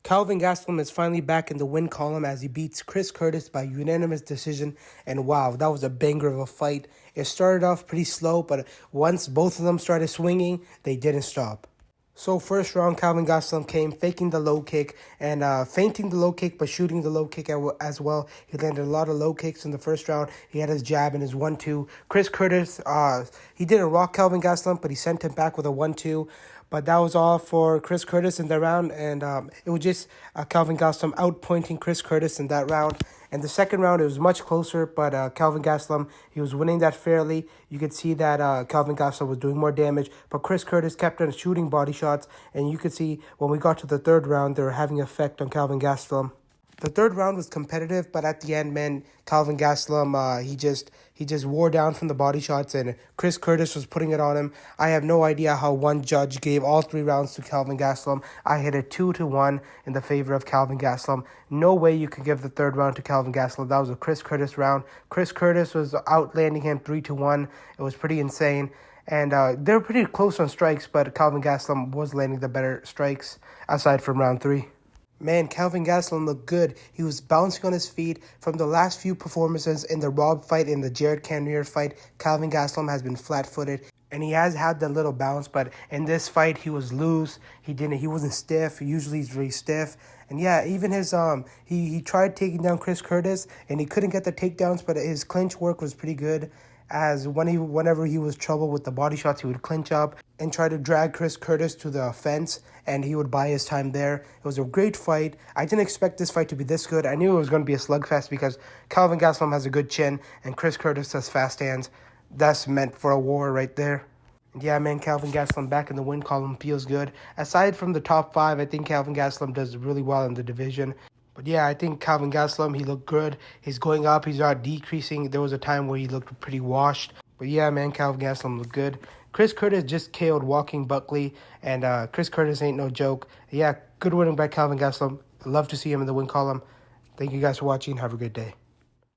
Kelvin Gastelum is finally back in the win column as he beats Chris Curtis by unanimous decision. And wow, that was a banger of a fight. It started off pretty slow, but once both of them started swinging, they didn't stop. So first round, Kelvin Gastelum came faking the low kick and feinting the low kick, but shooting the low kick as well. He landed a lot of low kicks in the first round. He had his jab and his 1-2. Chris Curtis, he didn't rock Kelvin Gastelum, but he sent him back with a 1-2. But that was all for Chris Curtis in the round, and it was just Kelvin Gastelum outpointing Chris Curtis in that round. And the second round, it was much closer, but Kelvin Gastelum, he was winning that fairly. You could see that Kelvin Gastelum was doing more damage, but Chris Curtis kept on shooting body shots, and you could see when we got to the third round, they were having an effect on Kelvin Gastelum. The third round was competitive, but at the end, man, Kelvin Gastelum, he just wore down from the body shots, and Chris Curtis was putting it on him. I have no idea how one judge gave all three rounds to Kelvin Gastelum. I hit it 2-1 in the favor of Kelvin Gastelum. No way you could give the third round to Kelvin Gastelum. That was a Chris Curtis round. Chris Curtis was outlanding him 3-1. It was pretty insane. And they were pretty close on strikes, but Kelvin Gastelum was landing the better strikes aside from round 3. Man, Kelvin Gastelum looked good. He was bouncing on his feet. From the last few performances in the Rob fight and the Jared Cannonier fight, Kelvin Gastelum has been flat-footed. And he has had that little bounce, but in this fight, he was loose. He wasn't stiff. Usually he's really stiff. And yeah, even his he tried taking down Chris Curtis, and he couldn't get the takedowns, but his clinch work was pretty good. As whenever he was trouble with the body shots, he would clinch up and try to drag Chris Curtis to the fence, and he would buy his time there. It was a great fight. I didn't expect this fight to be this good. I knew it was going to be a slugfest because Kelvin Gastelum has a good chin and Chris Curtis has fast hands. That's meant for a war right there. And yeah, man, Kelvin Gastelum back in the win column feels good. Aside from the top 5, I think Kelvin Gastelum does really well in the division. But yeah, I think Kelvin Gastelum, he looked good. He's going up. He's not decreasing. There was a time where he looked pretty washed. But yeah, man, Kelvin Gastelum looked good. Chris Curtis just KO'd Walking Buckley, and Chris Curtis ain't no joke. Yeah, good winning by Kelvin Gastelum. Love to see him in the win column. Thank you guys for watching. Have a good day.